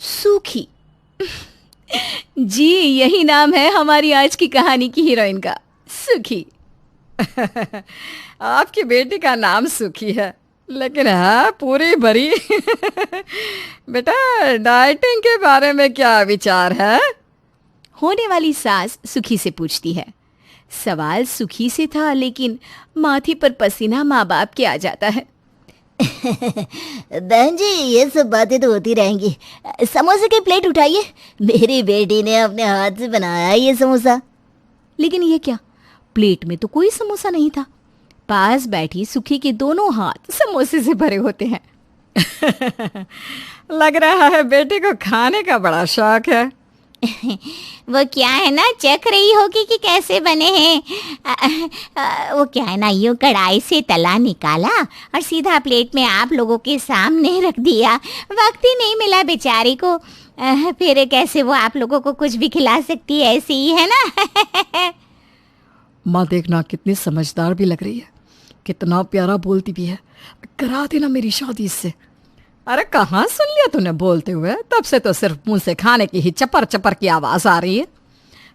सूखी। जी, यही नाम है हमारी आज की कहानी की हीरोइन का, सूखी। आपकी बेटी का नाम सुखी है, लेकिन है पूरी भरी। बेटा, डाइटिंग के बारे में क्या विचार है? होने वाली सास सुखी से पूछती है। सवाल सुखी से था, लेकिन माथे पर पसीना माँ बाप के आ जाता है। बहन जी, ये सब बातें तो होती रहेंगी। समोसे की प्लेट उठाइए, मेरी बेटी ने अपने हाथ से बनाया है ये समोसा। लेकिन ये क्या, प्लेट में तो कोई समोसा नहीं था। पास बैठी सुखी के दोनों हाथ समोसे से भरे होते हैं। लग रहा है बेटे को खाने का बड़ा शौक है। वो क्या है ना, चख रही होगी कि कैसे बने हैं। वो क्या है ना, यूँ कढ़ाई से तला निकाला और सीधा प्लेट में आप लोगों के सामने रख दिया। वक्त ही नहीं मिला बेचारी को, फिर कैसे वो आप लोगों को कुछ भी खिला सकती है, ऐसी ही है ना। माँ देखना, कितनी समझदार भी लग रही है, कितना प्यारा बोलती भी है। करा देना मेरी शादी इससे। अरे कहाँ सुन लिया तूने बोलते हुए? तब से तो सिर्फ मुंह से खाने की ही चपर चपर की आवाज आ रही है।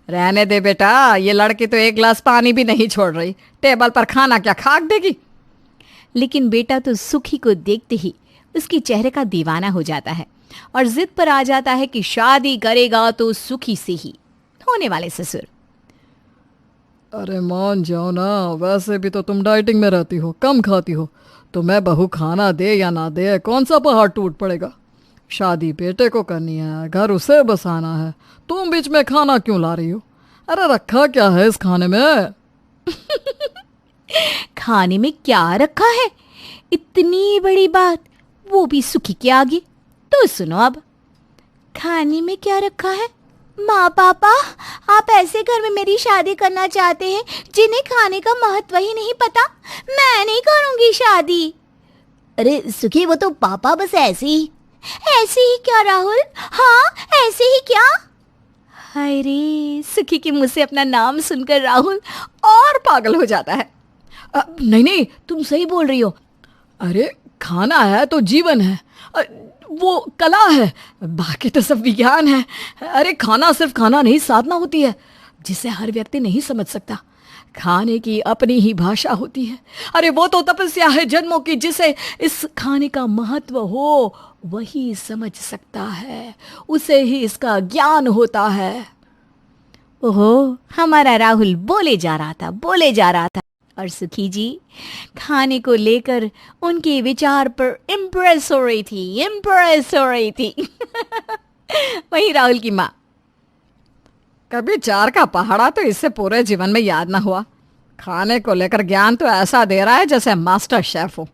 रहने दे बेटा, ये लड़की तो एक गिलास पानी भी नहीं छोड़ रही। टेबल पर खाना क्या खाक देगी? लेकिन बेटा तो सुखी को देखते ही उसके चेहरे का दीवाना हो जाता है और जिद पर आ जाता है कि शादी करेगा तो सुखी से ही। होने वाले ससुर। अरे मान जाओ ना, वैसे भी तो तुम डाइटिंग में रहती हो, कम खाती हो, तो मैं बहू खाना दे या ना दे, कौन सा पहाड़ टूट पड़ेगा? शादी बेटे को करनी है, घर उसे बसाना है, तुम बीच में खाना क्यों ला रही हो? अरे रखा क्या है इस खाने में? खाने में क्या रखा है? इतनी बड़ी बात, वो भी सुखी के आगे। तो सुनो अब। खाने में क्या रखा है? माँ पापा, आप ऐसे घर में मेरी शादी करना चाहते हैं जिन्हें खाने का महत्व ही नहीं पता? मैं नहीं करूंगी शादी। अरे सुखी, वो तो पापा बस ऐसे ही। ऐसे ही क्या राहुल? हाँ, ऐसे ही क्या? हाय रे, सुखी के मुंह से अपना नाम सुनकर राहुल और पागल हो जाता है। नहीं नहीं, तुम सही बोल रही हो। अरे खाना है तो जीवन है, वो कला है, बाकी तो सब विज्ञान है। अरे खाना सिर्फ खाना नहीं, साधना होती है जिसे हर व्यक्ति नहीं समझ सकता। खाने की अपनी ही भाषा होती है। अरे वो तो तपस्या है जन्मों की, जिसे इस खाने का महत्व हो वही समझ सकता है, उसे ही इसका ज्ञान होता है। ओहो, हमारा राहुल बोले जा रहा था और सुखी जी खाने को लेकर उनके विचार पर इम्प्रेस हो रही थी। वही राहुल की माँ। कभी चार का पहाड़ा तो इससे पूरे जीवन में याद ना हुआ। खाने को लेकर ज्ञान तो ऐसा दे रहा है जैसे मास्टर शेफ हो।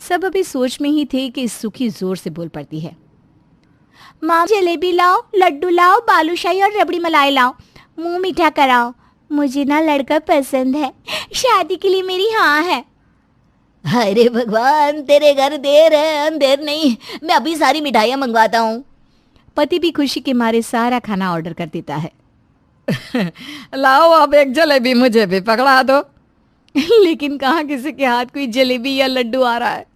सब अभी सोच में ही थे कि सुखी जोर से बोल पड़ती है। माँ, जलेबी लाओ, लड्डू लाओ, बालूशाही और रबड़ी मलाई लाओ, मुंह मीठा कराओ। मुझे ना लड़का पसंद है, शादी के लिए मेरी हाँ है। अरे भगवान, तेरे घर देर है अंधेर नहीं, मैं अभी सारी मिठाइयाँ मंगवाता हूँ। पति भी खुशी के मारे सारा खाना ऑर्डर कर देता है। लाओ अब एक जलेबी मुझे भी पकड़ा दो। लेकिन कहाँ किसी के हाथ कोई जलेबी या लड्डू आ रहा है।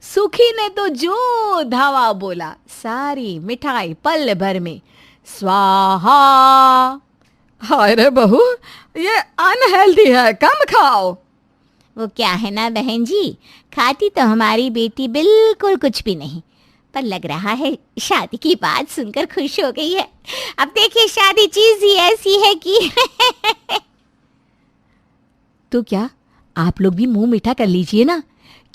सुखी ने तो जो धावा बोला, सारी मिठाई पल भर में स्वाहा। हाय रे बहू, ये अनहेल्दी है, कम खाओ। वो क्या है ना बहन जी, खाती तो हमारी बेटी बिल्कुल कुछ भी नहीं, पर लग रहा है शादी की बात सुनकर खुश हो गई है। अब देखिए, शादी चीज ही ऐसी है कि तो क्या आप लोग भी मुंह मीठा कर लीजिए ना,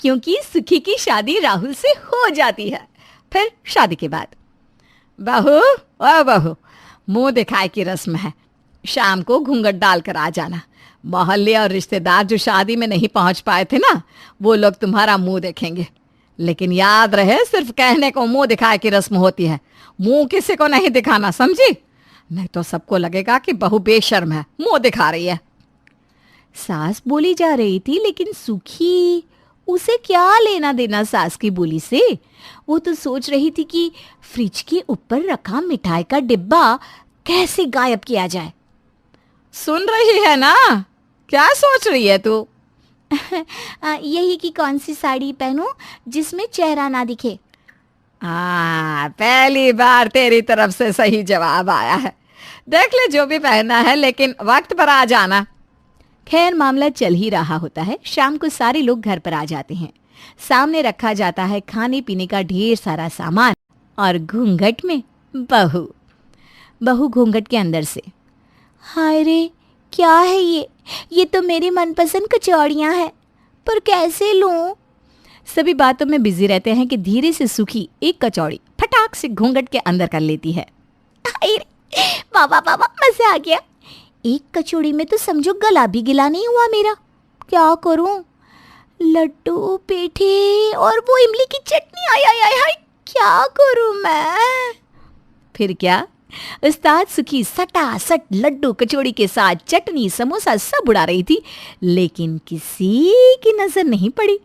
क्योंकि सुखी की शादी राहुल से हो जाती है। फिर शादी के बाद बहू, ओ बहू, मुंह दिखाए की रस्म है। शाम को घूंघट डाल कर आ जाना। मोहल्ले और रिश्तेदार जो शादी में नहीं पहुंच पाए थे ना, वो लोग तुम्हारा मुंह देखेंगे। लेकिन याद रहे, सिर्फ कहने को मुंह दिखाए की रस्म होती है, मुंह किसी को नहीं दिखाना, समझी? नहीं तो सबको लगेगा कि बहू बेशर्म है, मुंह दिखा रही है। सास बोली जा रही थी, लेकिन सुखी, उसे क्या लेना देना सास की बोली से। वो तो सोच रही थी कि फ्रिज के ऊपर रखा मिठाई का डिब्बा कैसे गायब किया जाए। सुन रही है ना, क्या सोच रही है तू? यही कि कौन सी साड़ी पहनूं जिसमें चेहरा ना दिखे। हाँ, पहली बार तेरी तरफ से सही जवाब आया है। देख ले जो भी पहनना है, लेकिन वक्त पर आ जाना। खैर मामला चल ही रहा होता है। शाम को सारे लोग घर पर आ जाते हैं। सामने रखा जाता है खाने पीने का ढेर सारा सामान और घूंघट में बहू। बहू घूंघट के अंदर से, हाय रे क्या है ये तो मेरी मनपसंद कचौड़ियाँ हैं, पर कैसे लूँ? सभी बातों में बिजी रहते हैं कि धीरे से सुखी एक कचौड़ी फटाक से घूंघट के अंदर कर लेती है। हाय रे, बाबा बाबा मजा आ गया। एक कचौड़ी में तो समझो गला भी गिला नहीं हुआ मेरा। क्या करूं? लड्डू, पेठे और वो इमली की चटनी, आय आय आय हाय, क्या करूं मैं? फिर क्या, उस्ताद सुखी सटासट लड्डू कचौड़ी के साथ चटनी समोसा सब उड़ा रही थी, लेकिन किसी की नजर नहीं पड़ी।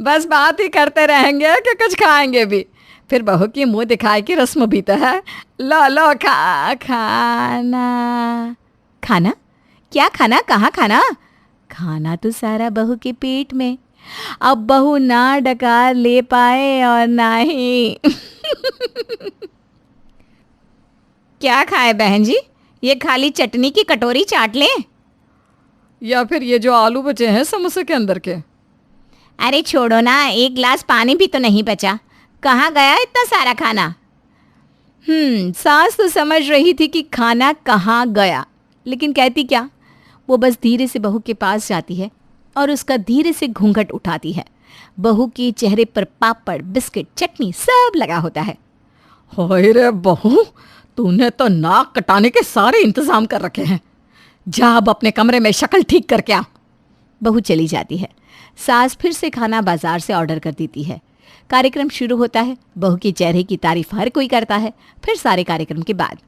बस बात ही करते रहेंगे कि कुछ खाएंगे भी। फिर बहू की मुंह दिखाई की रस्म भी तो है। लो लो खाना। खाना? क्या खाना? कहाँ खाना? खाना तो सारा बहू के पेट में। अब बहू ना डकार ले पाए और ना ही क्या खाए बहन जी? ये खाली चटनी की कटोरी चाट ले, या फिर ये जो आलू बचे हैं समोसे के अंदर के। अरे छोड़ो ना, एक गिलास पानी भी तो नहीं बचा। कहाँ गया इतना सारा खाना? सास तो समझ रही थी कि खाना कहाँ गया, लेकिन कहती क्या। वो बस धीरे से बहू के पास जाती है और उसका धीरे से घूंघट उठाती है। बहू के चेहरे पर पापड़, बिस्किट, चटनी सब लगा होता है। होए रे बहू, तूने तो नाक कटाने के सारे इंतजाम कर रखे हैं। जा अब अपने कमरे में शक्ल ठीक करके आ। बहू चली जाती है। सास फिर से खाना बाजार से ऑर्डर कर देती है। कार्यक्रम शुरू होता है। बहू के चेहरे की तारीफ हर कोई करता है। फिर सारे कार्यक्रम के बाद,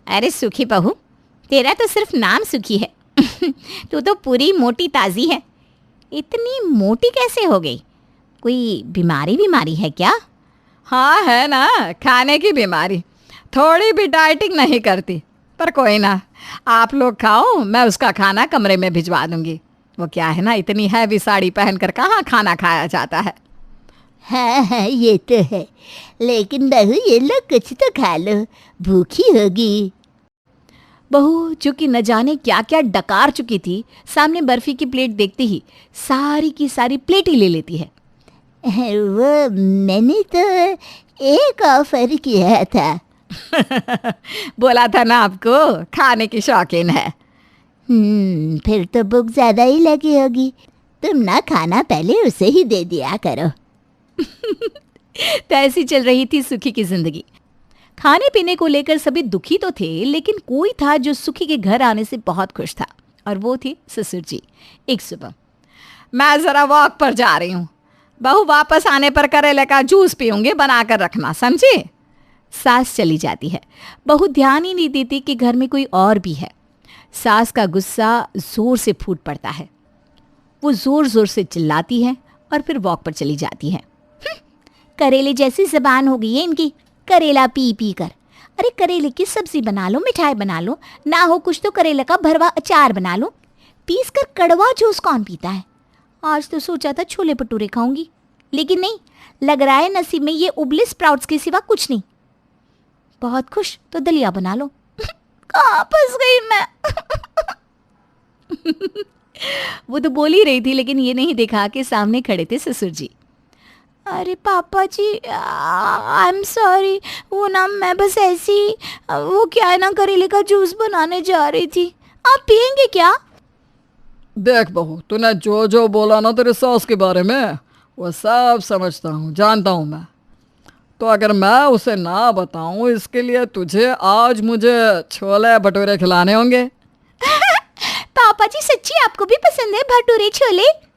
अरे सुखी बहू, तेरा तो सिर्फ नाम सुखी है। तू तो पूरी मोटी ताज़ी है। इतनी मोटी कैसे हो गई? कोई बीमारी है क्या? हाँ है ना, खाने की बीमारी। थोड़ी भी डाइटिंग नहीं करती, पर कोई ना, आप लोग खाओ, मैं उसका खाना कमरे में भिजवा दूंगी। वो क्या है ना, इतनी हैवी साड़ी पहनकर कहाँ खाना खाया जाता है। हाँ ये तो है, लेकिन बहू ये लो कुछ तो खा लो, भूखी होगी। बहू जो कि न जाने क्या क्या डकार चुकी थी, सामने बर्फी की प्लेट देखते ही सारी की सारी प्लेट ही ले लेती है। वो मैंने तो एक ऑफर किया था। बोला था ना आपको, खाने की शौकीन है। फिर तो भूख ज्यादा ही लगी होगी। तुम ना खाना पहले उसे ही दे दिया करो। तो ऐसी चल रही थी सुखी की जिंदगी। खाने पीने को लेकर सभी दुखी तो थे, लेकिन कोई था जो सुखी के घर आने से बहुत खुश था, और वो थे ससुर जी। एक सुबह, मैं जरा वॉक पर जा रही हूँ, बहू वापस आने पर करेले का जूस पीऊंगी, बना कर रखना, समझी? सास चली जाती है। बहू ध्यान ही नहीं देती कि घर में कोई और भी है। सास का गुस्सा जोर से फूट पड़ता है। वो जोर जोर से चिल्लाती है और फिर वॉक पर चली जाती है। करेले जैसी जबान हो गई है इनकी, करेला पी पी कर। अरे करेले की सब्जी बना लो, मिठाई बना लो, ना हो कुछ तो करेले का भरवा अचार बना लो। पीस कर कड़वा जूस कौन पीता है? आज तो सोचा था छोले भटूरे खाऊंगी, लेकिन नहीं, लग रहा है नसीब में ये उबले स्प्राउट्स के सिवा कुछ नहीं। बहुत खुश तो दलिया बना लो। कहाँ फंस गई मैं? वो तो बोल ही रही थी, लेकिन ये नहीं देखा कि सामने खड़े थे ससुर जी। अरे पापा जी, आई एम सॉरी। वो ना मैं बस ऐसी, वो क्या है ना, करेले का जूस बनाने जा रही थी। आप पियेंगे क्या? देख बहू, तूने जो जो बोला ना तेरे सास के बारे में, वो सब समझता हूँ, जानता हूँ मैं। तो अगर मैं उसे ना बताऊँ, इसके लिए तुझे आज मुझे छोले भटूरे खिलाने होंगे। पापा जी सच्ची आपको भी पसंद है भटूरे छोले?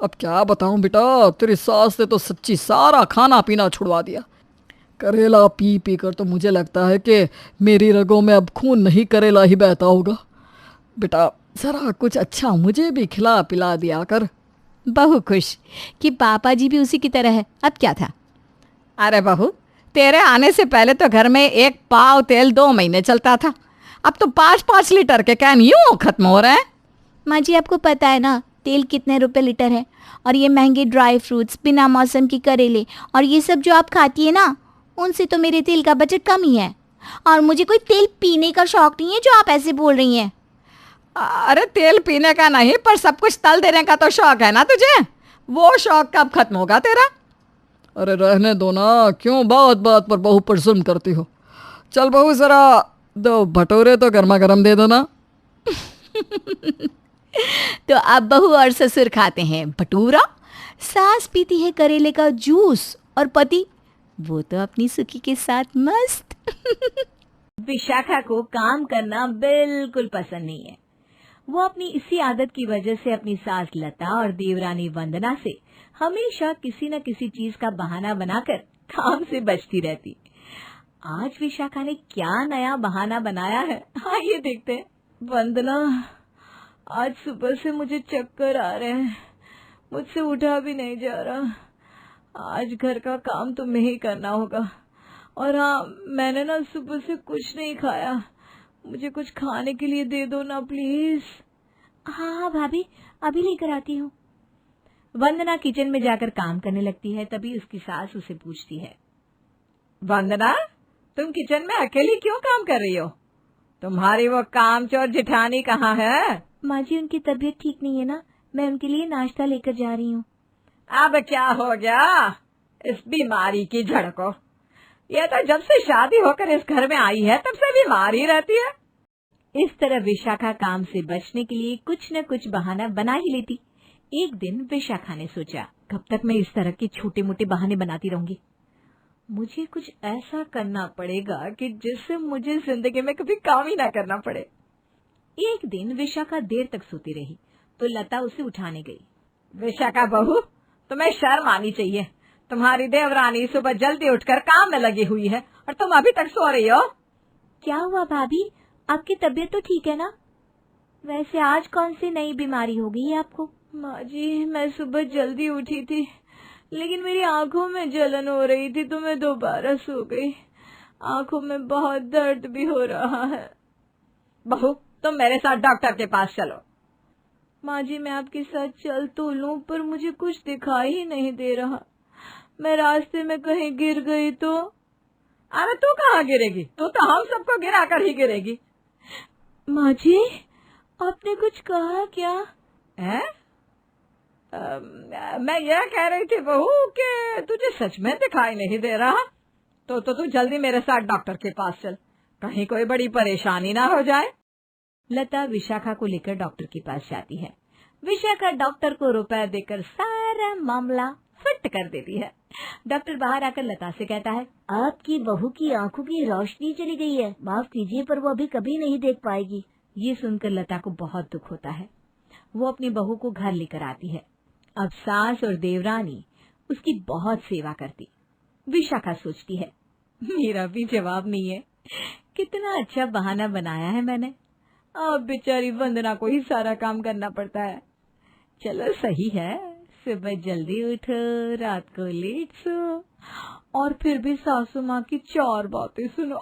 अब क्या बताऊं बेटा, तेरी सास ने तो सच्ची सारा खाना पीना छुड़वा दिया। करेला पी पी कर तो मुझे लगता है कि मेरी रगों में अब खून नहीं, करेला ही बहता होगा। बेटा ज़रा कुछ अच्छा मुझे भी खिला पिला दिया कर। बहू खुश कि पापा जी भी उसी की तरह है। अब क्या था? अरे बहू, तेरे आने से पहले तो घर में एक पाव तेल 2 महीने चलता था, अब तो 5-5 लीटर के कैन यूँ खत्म हो रहे हैं। माँ जी आपको पता है ना, तेल कितने रुपए लीटर है, और ये महंगे ड्राई फ्रूट्स, बिना मौसम की करेले और ये सब जो आप खाती है ना, उनसे तो मेरे तेल का बजट कम ही है। और मुझे कोई तेल पीने का शौक नहीं है जो आप ऐसे बोल रही हैं। अरे तेल पीने का नहीं, पर सब कुछ तल देने का तो शौक है ना तुझे। वो शौक कब खत्म होगा तेरा? अरे रहने दो ना, क्यों बात बात पर बहू पर जुल्म करती हो। चल बहू जरा 2 भटोरे तो गर्मा गर्म दे दो ना। तो अब बहू और ससुर खाते हैं भटूरा, सास पीती है करेले का जूस, और पति वो तो अपनी सुखी के साथ मस्त। विशाखा को काम करना बिल्कुल पसंद नहीं है। वो अपनी इसी आदत की वजह से अपनी सास लता और देवरानी वंदना से हमेशा किसी न किसी चीज का बहाना बनाकर काम से बचती रहती। आज विशाखा ने क्या नया बहाना बनाया है, आइए देखते हैं। वंदना, आज सुबह से मुझे चक्कर आ रहे हैं, मुझसे उठा भी नहीं जा रहा। आज घर का काम तो मैं ही करना होगा। और हाँ, मैंने ना सुबह से कुछ नहीं खाया, मुझे कुछ खाने के लिए दे दो ना प्लीज। हाँ भाभी, अभी लेकर आती हूँ। वंदना किचन में जाकर काम करने लगती है। तभी उसकी सास उसे पूछती है, वंदना, तुम किचन में अकेली क्यों काम कर रही हो? तुम्हारी वो कामचोर जेठानी कहाँ है? माँ जी, उनकी तबीयत ठीक नहीं है ना, मैं उनके लिए नाश्ता लेकर जा रही हूँ। अब क्या हो गया इस बीमारी की जड़ को? ये तो जब से शादी होकर इस घर में आई है तब से बीमार ही रहती है। इस तरह विशाखा काम से बचने के लिए कुछ न कुछ बहाना बना ही लेती। एक दिन विशाखा ने सोचा, कब तक मैं इस तरह के छोटे मोटे बहाने बनाती रहूंगी, मुझे कुछ ऐसा करना पड़ेगा कि जिससे मुझे जिंदगी में कभी काम ही ना करना पड़े। एक दिन विशाखा देर तक सोती रही तो लता उसे उठाने गई। विशाखा बहू, तुम्हें शर्म आनी चाहिए। तुम्हारी देवरानी सुबह जल्दी उठकर काम में लगी हुई है और तुम अभी तक सो रही हो। क्या हुआ भाभी, आपकी तबीयत तो ठीक है ना? वैसे आज कौन सी नई बीमारी हो गई है आपको? माँ जी, मैं सुबह जल्दी उठी थी लेकिन मेरी आंखों में जलन हो रही थी तो मैं दोबारा सो गई। आंखों में बहुत दर्द भी हो रहा है। बहू, तुम मेरे साथ डॉक्टर के पास चलो। माँ जी, मैं आपके साथ चल तो लूं पर मुझे कुछ दिखाई ही नहीं दे रहा। मैं रास्ते में कहीं गिर गई तो? अरे तू कहाँ गिरेगी, तू तो हम सबको गिरा कर ही गिरेगी। माँ जी, आपने कुछ कहा क्या? है? मैं यह कह रही थी बहू कि तुझे सच में दिखाई नहीं दे रहा, तो तू जल्दी मेरे साथ डॉक्टर के पास चल, कहीं कोई बड़ी परेशानी ना हो जाए। लता विशाखा को लेकर डॉक्टर के पास जाती है। विशाखा डॉक्टर को रुपए देकर सारा मामला फिट कर देती है। डॉक्टर बाहर आकर लता से कहता है, आपकी बहू की आंखों की रोशनी चली गई है, माफ कीजिए पर वो अभी कभी नहीं देख पाएगी। ये सुनकर लता को बहुत दुख होता है। वो अपनी बहू को घर लेकर आती है। अब सास और देवरानी उसकी बहुत सेवा करती। विशाखा सोचती है, मेरा भी जवाब नहीं है, कितना अच्छा बहाना बनाया है मैंने। अब बेचारी वंदना को ही सारा काम करना पड़ता है। चलो सही है, सुबह जल्दी उठो, रात को लेट सो, और फिर भी सासू माँ की 4 बातें सुनो।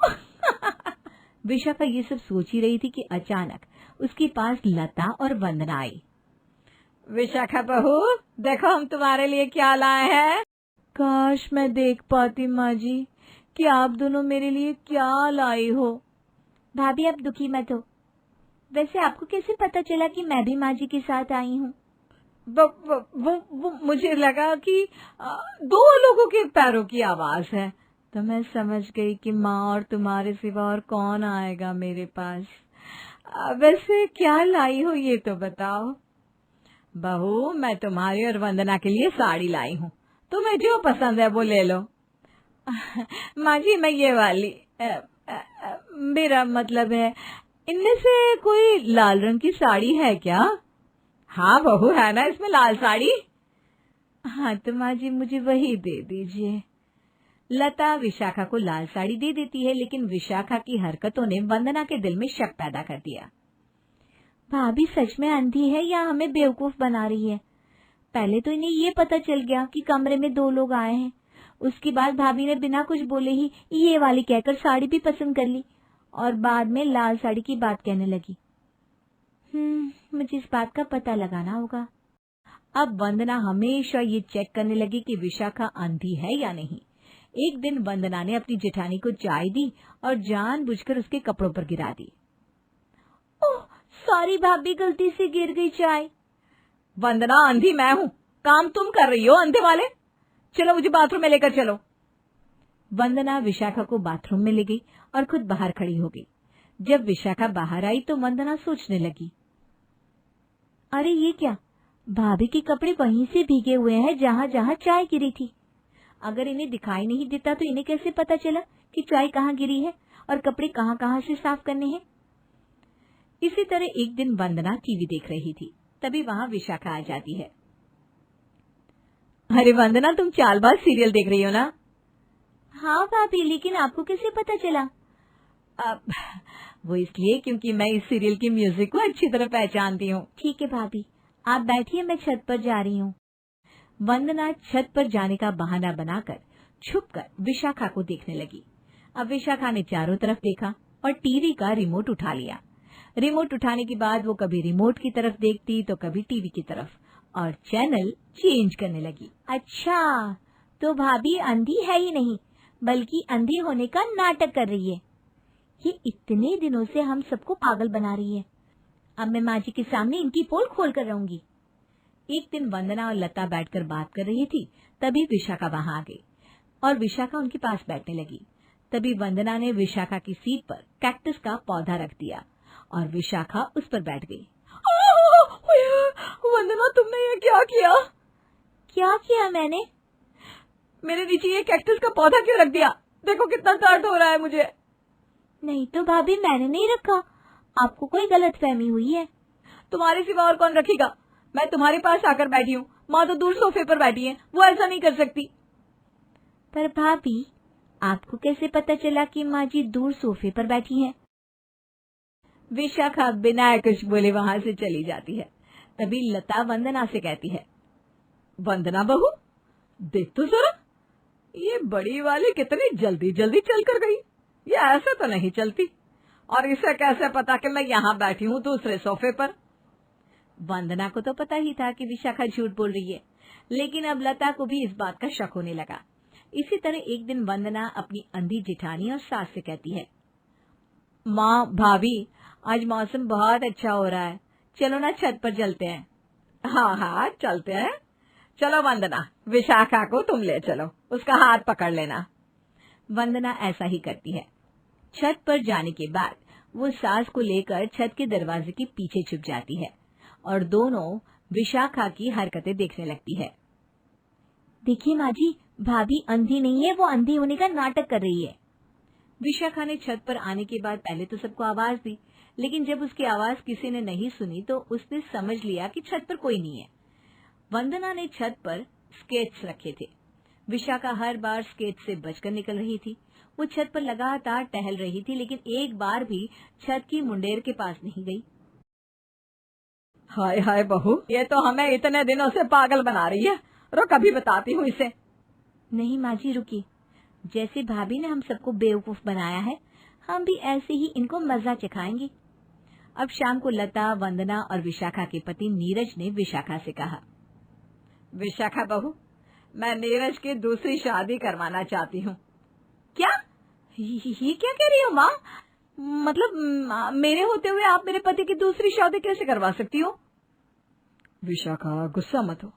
विशाखा ये सब सोच ही रही थी कि अचानक उसके पास लता और वंदना आई। विशाखा बहू, देखो हम तुम्हारे लिए क्या लाए हैं। काश मैं देख पाती माँ जी कि आप दोनों मेरे लिए क्या लाई हो। भाभी, आप दुखी मत हो। वैसे आपको कैसे पता चला कि मैं भी माँ जी के साथ आई हूँ? वो मुझे लगा कि 2 लोगों के पैरों की आवाज है, तो मैं समझ गई कि माँ और तुम्हारे सिवा और कौन आएगा मेरे पास। वैसे क्या लाई हो ये तो बताओ। बहू, मैं तुम्हारी और वंदना के लिए साड़ी लाई हूँ, तुम्हें जो पसंद है वो ले लो। माँ जी, मैं ये वाली, मेरा मतलब है इनमें से कोई लाल रंग की साड़ी है क्या? हाँ बहू, है ना इसमें लाल साड़ी। हाँ तो माँ जी, मुझे वही दे दीजिए। लता विशाखा को लाल साड़ी दे देती है, लेकिन विशाखा की हरकतों ने वंदना के दिल में शक पैदा कर दिया। भाभी सच में अंधी है या हमें बेवकूफ बना रही है? पहले तो इन्हें ये पता चल गया कि कमरे में 2 लोग आए हैं, उसके बाद भाभी ने बिना कुछ बोले ही ये वाली कहकर साड़ी भी पसंद कर ली और बाद में लाल साड़ी की बात कहने लगी। मुझे इस बात का पता लगाना होगा। अब वंदना हमेशा ये चेक करने लगी कि विशाखा अंधी है या नहीं। एक दिन वंदना ने अपनी जेठानी को चाय दी और जानबूझकर उसके कपड़ों पर गिरा दी। ओह सॉरी भाभी, गलती से गिर गई चाय। वंदना, अंधी मैं हूँ, काम तुम कर रही हो अंधे वाले। चलो मुझे बाथरूम में लेकर चलो। वंदना विशाखा को बाथरूम में ले गई और खुद बाहर खड़ी हो गई। जब विशाखा बाहर आई तो वंदना सोचने लगी, अरे ये क्या, भाभी के कपड़े वहीं से भीगे हुए हैं जहाँ जहाँ चाय गिरी थी। अगर इन्हें दिखाई नहीं देता तो इन्हें कैसे पता चला कि चाय कहाँ गिरी है और कपड़े कहाँ कहाँ से साफ करने हैं। इसी तरह एक दिन वंदना टीवी देख रही थी, तभी वहाँ विशाखा आ जाती है। अरे वंदना, तुम चालबाज सीरियल देख रही हो ना? हाँ भाभी, लेकिन आपको कैसे पता चला? वो इसलिए क्योंकि मैं इस सीरियल की म्यूजिक को अच्छी तरह पहचानती हूँ। ठीक है भाभी, आप बैठिए, मैं छत पर जा रही हूँ। वंदना छत पर जाने का बहाना बनाकर छुपकर विशाखा को देखने लगी। अब विशाखा ने चारों तरफ देखा और टीवी का रिमोट उठा लिया। रिमोट उठाने के बाद वो कभी रिमोट की तरफ देखती तो कभी टीवी की तरफ, और चैनल चेंज करने लगी। अच्छा, तो भाभी अंधी है ही नहीं, बल्कि अंधी होने का नाटक कर रही है। ये इतने दिनों से हम सबको पागल बना रही है। अब मैं माँ जी के सामने इनकी पोल खोल कर रहूंगी। एक दिन वंदना और लता बैठकर बात कर रही थी, तभी विशाखा वहां आ गई और विशाखा उनके पास बैठने लगी। तभी वंदना ने विशाखा की सीट पर कैक्टस का पौधा रख दिया और विशाखा उस पर बैठ गई। वंदना, तुमने ये क्या किया? क्या किया मैंने? मेरे नीचे ये कैक्टस का पौधा क्यों रख दिया? देखो कितना दर्द हो रहा है मुझे। नहीं तो भाभी, मैंने नहीं रखा, आपको कोई गलतफहमी हुई है। तुम्हारे सिवा और कौन रखेगा? मैं तुम्हारे पास आकर बैठी हूँ, माँ तो दूर सोफे पर बैठी है, वो ऐसा नहीं कर सकती। पर भाभी, आपको कैसे पता चला कि माँ जी दूर सोफे पर बैठी हैं? विशाखा बिना कुछ बोले वहां से चली जाती है। तभी लता वंदना से कहती है, वंदना बहू, देख तो जरा, ये बड़ी वाली कितनी जल्दी जल्दी चल कर गई। ये ऐसे तो नहीं चलती, और इसे कैसे पता कि मैं यहाँ बैठी हूँ दूसरे सोफे पर? वंदना को तो पता ही था कि विशाखा झूठ बोल रही है, लेकिन अब लता को भी इस बात का शक होने लगा। इसी तरह एक दिन वंदना अपनी अंधी जेठानी और सास से कहती है, माँ, भाभी, आज मौसम बहुत अच्छा हो रहा है, चलो ना छत पर चलते हैं। हाँ हाँ चलते हैं। चलो वंदना, विशाखा को तुम ले चलो, उसका हाथ पकड़ लेना। वंदना ऐसा ही करती है। छत पर जाने के बाद वो सास को लेकर छत के दरवाजे के पीछे छुप जाती है और दोनों विशाखा की हरकतें देखने लगती है। देखिए माँ जी, भाभी अंधी नहीं है, वो अंधी होने का नाटक कर रही है। विशाखा ने छत पर आने के बाद पहले तो सबको आवाज दी, लेकिन जब उसकी आवाज किसी ने नहीं सुनी तो उसने समझ लिया कि छत पर कोई नहीं है। वंदना ने छत पर स्केट्स रखे थे। विशाखा हर बार स्केट से बचकर निकल रही थी। वो छत पर लगातार टहल रही थी, लेकिन एक बार भी छत की मुंडेर के पास नहीं गई। हाय हाय बहू, ये तो हमें इतने दिनों से पागल बना रही है। रुक, अभी बताती हूँ इसे। नहीं माँ जी, रुकी। जैसे भाभी ने हम सबको बेवकूफ बनाया है, हम भी ऐसे ही इनको मजा चखाएंगे। अब शाम को लता, वंदना और विशाखा के पति नीरज ने विशाखा से कहा, विशाखा बहू, मैं नीरज की दूसरी शादी करवाना चाहती हूँ। क्या? ये क्या कह रही हो माँ? मतलब मेरे होते हुए आप मेरे पति की दूसरी शादी कैसे करवा सकती हो? विशाखा, गुस्सा मत हो,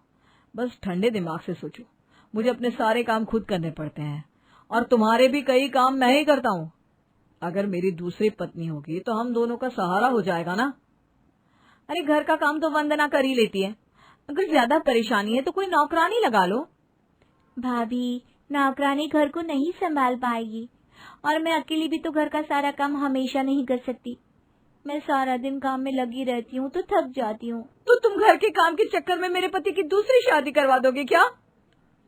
बस ठंडे दिमाग से सोचो। मुझे अपने सारे काम खुद करने पड़ते हैं और तुम्हारे भी कई काम मैं ही करता हूँ। अगर मेरी दूसरी पत्नी होगी तो हम दोनों का सहारा हो जाएगा ना। अरे घर का काम तो वंदना कर ही लेती है, अगर ज्यादा परेशानी है तो कोई नौकरानी लगा लो। भाभी, नौकरानी घर को नहीं संभाल पाएगी, और मैं अकेली भी तो घर का सारा काम हमेशा नहीं कर सकती। मैं सारा दिन काम में लगी रहती हूँ तो थक जाती हूँ। तो तुम घर के काम के चक्कर में मेरे पति की दूसरी शादी करवा दोगे क्या?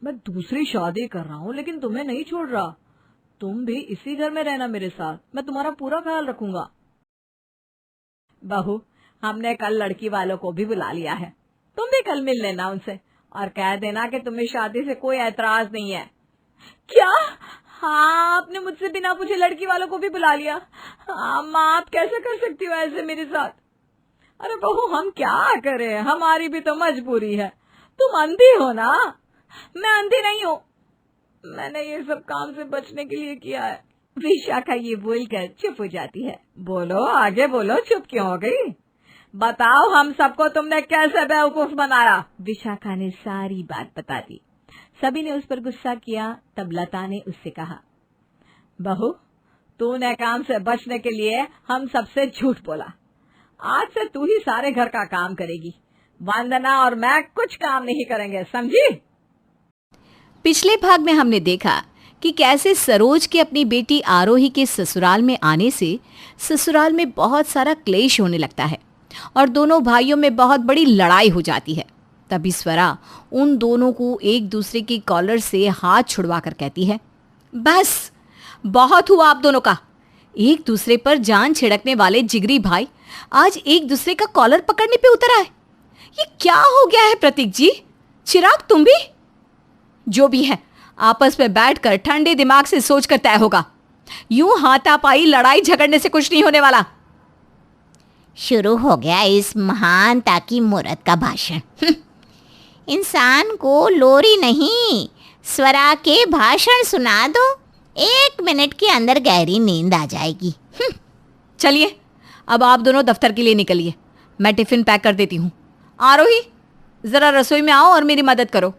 मैं दूसरी शादी कर रहा हूँ लेकिन तुम्हें नहीं छोड़ रहा। तुम भी इसी घर में रहना मेरे साथ, मैं तुम्हारा पूरा ख्याल रखूंगा। बहू, हमने कल लड़की वालों को भी बुला लिया है, तुम भी कल मिल लेना उनसे और कह देना कि तुम्हें शादी से कोई ऐतराज नहीं है। क्या? हाँ, आपने मुझसे बिना पूछे लड़की वालों को भी बुला लिया। हाँ माँ, आप कैसे कर सकती हो ऐसे मेरे साथ? अरे बहू, हम क्या करें, हमारी भी तो मजबूरी है। तुम अंधी हो ना? मैं अंधी नहीं हूँ, मैंने ये सब काम से बचने के लिए किया है। विशाखा ये बोलकर चुप हो जाती है। बोलो, आगे बोलो, चुप क्यों हो गई? बताओ हम सबको तुमने कैसे बेवकूफ बनाया। विशाखा ने सारी बात बता दी। सभी ने उस पर गुस्सा किया। तब लता ने उससे कहा, बहू, तूने काम से बचने के लिए हम सबसे झूठ बोला। आज से तू ही सारे घर का काम करेगी। वंदना और मैं कुछ काम नहीं करेंगे, समझी? पिछले भाग में हमने देखा कि कैसे सरोज के अपनी बेटी आरोही के ससुराल में आने से ससुराल में बहुत सारा क्लेश होने लगता है और दोनों भाइयों में बहुत बड़ी लड़ाई हो जाती है। तभी स्वरा उन दोनों को एक दूसरे की कॉलर से हाथ छुड़वा कर कहती है, बस बहुत हुआ आप दोनों का। एक दूसरे पर जान छिड़कने वाले जिगरी भाई आज एक दूसरे का कॉलर पकड़ने पे उतर आए। ये क्या हो गया है प्रतीक जी? चिराग, तुम भी? जो भी है, आपस में बैठकर ठंडे दिमाग से सोचकर तय होगा। यूं हाथापाई लड़ाई झगड़ने से कुछ नहीं होने वाला। शुरू हो गया इस महानता की मूरत का भाषण। इंसान को लोरी नहीं, स्वरा के भाषण सुना दो, 1 मिनट के अंदर गहरी नींद आ जाएगी। चलिए, अब आप दोनों दफ्तर के लिए निकलिए, मैं टिफिन पैक कर देती हूँ। आरोही, जरा रसोई में आओ और मेरी मदद करो।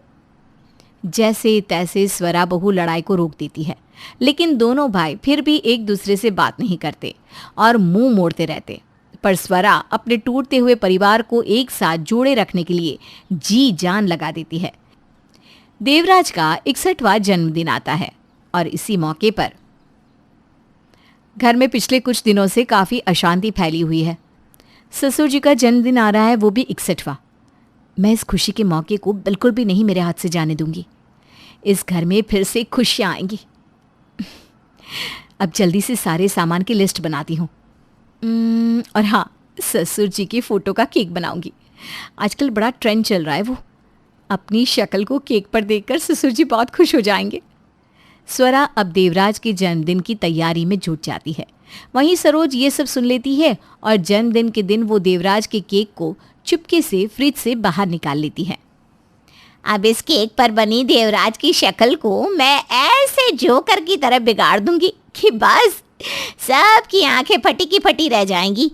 जैसे तैसे स्वरा बहू लड़ाई को रोक देती है, लेकिन दोनों भाई फिर भी एक दूसरे से बात नहीं करते और मुंह मोड़ते रहते। पर स्वरा अपने टूटते हुए परिवार को एक साथ जोड़े रखने के लिए जी जान लगा देती है। देवराज का 61वां जन्मदिन आता है और इसी मौके पर घर में पिछले कुछ दिनों से काफ़ी अशांति फैली हुई है। ससुर जी का जन्मदिन आ रहा है, वो भी 61वां। मैं इस खुशी के मौके को बिल्कुल भी नहीं मेरे हाथ से जाने दूंगी। इस घर में फिर से खुशियाँ आएंगी। अब जल्दी से सारे सामान की लिस्ट बनाती हूँ। और हाँ, ससुर जी की फ़ोटो का केक बनाऊंगी। आजकल बड़ा ट्रेंड चल रहा है वो। अपनी शक्ल को केक पर देखकर ससुर जी बहुत खुश हो जाएंगे। स्वरा अब देवराज के जन्मदिन की तैयारी में जुट जाती है। वहीं सरोज ये सब सुन लेती है और जन्मदिन के दिन वो देवराज के केक को चुपके से फ्रिज से बाहर निकाल लेती है। अब इस केक पर बनी देवराज की शक्ल को मैं ऐसे जोकर की तरह बिगाड़ दूंगी कि बस सबकी आंखें फटी की फटी रह जाएंगी।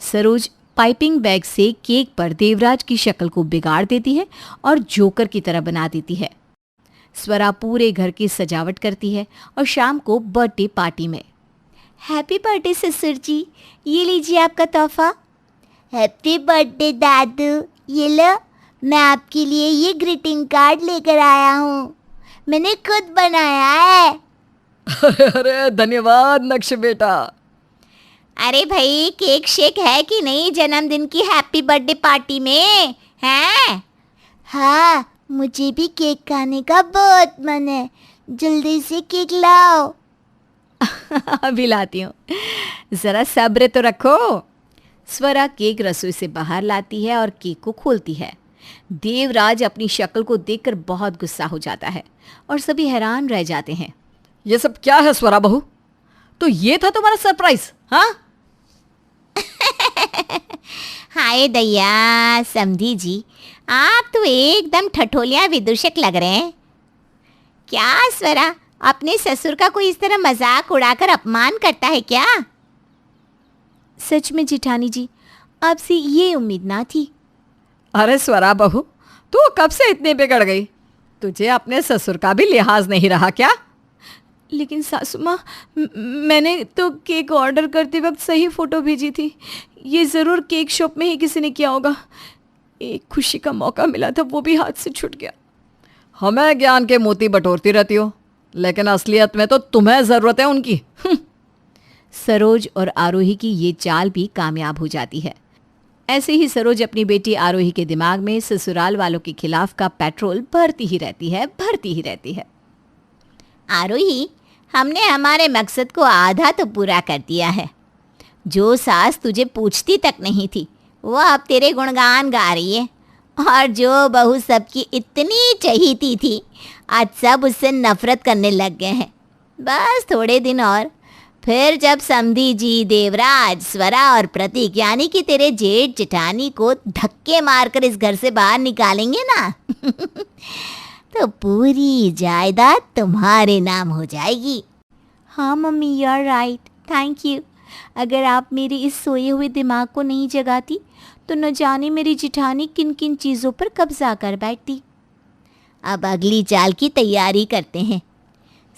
सरोज पाइपिंग बैग से केक पर देवराज की शक्ल को बिगाड़ देती है और जोकर की तरह बना देती है। स्वरा पूरे घर की सजावट करती है और शाम को बर्थडे पार्टी में, हैप्पी बर्थडे ससुर जी, ये लीजिए आपका तोहफा। हैप्पी बर्थडे दादू, ये लो, मैं आपके लिए ये ग्रीटिंग कार्ड लेकर आया हूँ, मैंने खुद बनाया है। अरे धन्यवाद नक्श बेटा। अरे भाई, केक शेक है कि नहीं जन्मदिन की हैप्पी बर्थडे पार्टी में? हैं? हाँ, मुझे भी केक खाने का बहुत मन है, जल्दी से केक लाओ। अभी लाती हूँ, जरा सब्र तो रखो। स्वरा केक रसोई से बाहर लाती है और केक को खोलती है। देवराज अपनी शक्ल को देखकर बहुत गुस्सा हो जाता है और सभी हैरान रह जाते हैं। ये सब क्या है स्वरा बहू? तो ये था तुम्हारा सरप्राइज? हाँ हाय दैया, समधी जी, आप तो एकदम ठठोलिया विदूषक लग रहे हैं। क्या स्वरा अपने ससुर का कोई इस तरह मजाक उड़ाकर अपमान करता है क्या? सच में जिठानी जी, आपसे ये उम्मीद ना थी। अरे स्वरा बहू, तू कब से इतनी बिगड़ गई? तुझे अपने ससुर का भी लिहाज नहीं रहा क्या? लेकिन सासू माँ, मैंने तो केक ऑर्डर करते वक्त सही फ़ोटो भेजी थी। ये ज़रूर केक शॉप में ही किसी ने किया होगा। एक खुशी का मौका मिला था, वो भी हाथ से छूट गया। हमें ज्ञान के मोती बटोरती रहती हो, लेकिन असलियत में तो तुम्हें ज़रूरत है उनकी। सरोज और आरोही की ये चाल भी कामयाब हो जाती है। ऐसे ही सरोज अपनी बेटी आरोही के दिमाग में ससुराल वालों के खिलाफ का पेट्रोल भरती ही रहती है। आरोही, हमने हमारे मकसद को आधा तो पूरा कर दिया है। जो सास तुझे पूछती तक नहीं थी, वो अब तेरे गुणगान गा रही है। और जो बहू सबकी इतनी चहीती थी, आज सब उससे नफरत करने लग गए हैं। बस थोड़े दिन और, फिर जब समधी जी, देवराज, स्वरा और प्रतीक यानी कि तेरे जेठ जेठानी को धक्के मारकर इस घर से बाहर निकालेंगे ना तो पूरी जायदाद तुम्हारे नाम हो जाएगी। हाँ mummy, you are right, thank you. अगर आप मेरे इस सोए हुए दिमाग को नहीं जगाती तो न जाने मेरी जिठानी किन किन चीज़ों पर कब्जा कर बैठती। अब अगली चाल की तैयारी करते हैं।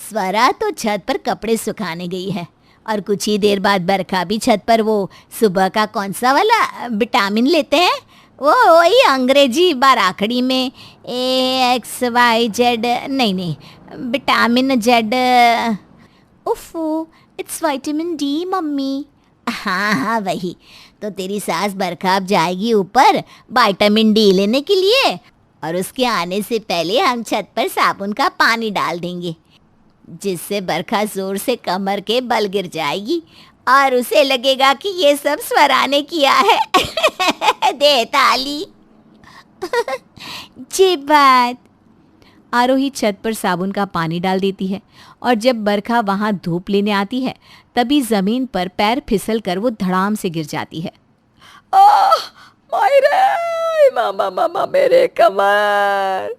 स्वरा तो छत पर कपड़े सुखाने गई है और कुछ ही देर बाद बरखा भी छत पर वो सुबह का कौन सा वाला विटामिन लेते हैं, वो वही अंग्रेजी बाराखड़ी में AXYZ, नहीं विटामिन जेड। ओफो, इट्स विटामिन डी मम्मी। हाँ वही। तो तेरी सास बरखा अब जाएगी ऊपर विटामिन डी लेने के लिए और उसके आने से पहले हम छत पर साबुन का पानी डाल देंगे, जिससे बरखा जोर से कमर के बल गिर जाएगी और उसे लगेगा कि ये सब स्वरा ने किया है। दे ताली। जी बात। आरोही छत पर साबुन का पानी डाल देती है और जब बरखा वहां धूप लेने आती है तभी जमीन पर पैर फिसल कर वो धड़ाम से गिर जाती है। मायरे, मामा मामा मेरे कमर।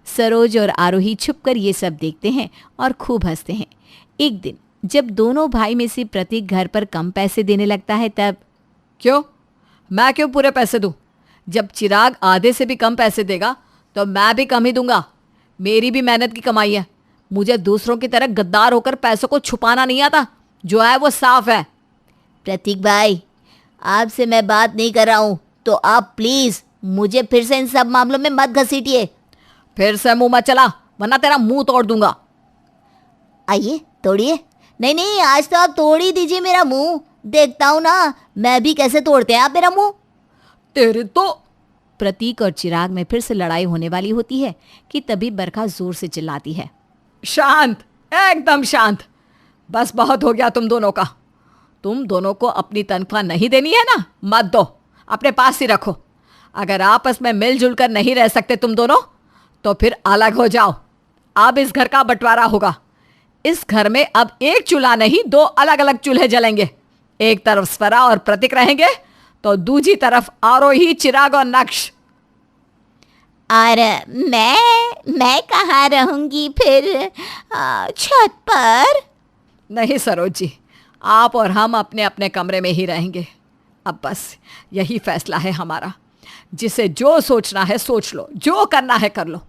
सरोज और आरोही छुपकर ये सब देखते हैं और खूब हंसते हैं। एक दिन जब दोनों भाई में से प्रतीक घर पर कम पैसे देने लगता है तब क्यों? मैं क्यों पूरे पैसे दूं? जब चिराग आधे से भी कम पैसे देगा तो मैं भी कम ही दूंगा। मेरी भी मेहनत की कमाई है। मुझे दूसरों की तरह गद्दार होकर पैसों को छुपाना नहीं आता। जो है वो साफ है। प्रतीक भाई, आपसे मैं बात नहीं कर रहा हूँ, तो आप प्लीज मुझे फिर से इन सब मामलों में मत घसीटिए। फिर से मुंह मत चला वरना तेरा मुंह तोड़ दूंगा। आइए तोड़िए। नहीं, आज तो आप तोड़ ही दीजिए मेरा मुंह। देखता हूँ ना मैं भी कैसे तोड़ते हैं आप मेरा मुंह। तेरे तो। प्रतीक और चिराग में फिर से लड़ाई होने वाली होती है कि तभी बरखा जोर से चिल्लाती है। शांत, एकदम शांत। बस बहुत हो गया तुम दोनों का। तुम दोनों को अपनी तनख्वाह नहीं देनी है ना, मत दो, अपने पास ही रखो। अगर आपस में मिलजुल कर नहीं रह सकते तुम दोनों तो फिर अलग हो जाओ। अब इस घर का बंटवारा होगा। इस घर में अब एक चूल्हा नहीं, दो अलग अलग चूल्हे जलेंगे। एक तरफ स्वरा और प्रतीक रहेंगे तो दूसरी तरफ आरोही, चिराग और नक्श। और मैं कहाँ रहूंगी फिर? छत पर? नहीं सरोज जी, आप और हम अपने अपने कमरे में ही रहेंगे। अब बस यही फैसला है हमारा। जिसे जो सोचना है सोच लो, जो करना है कर लो।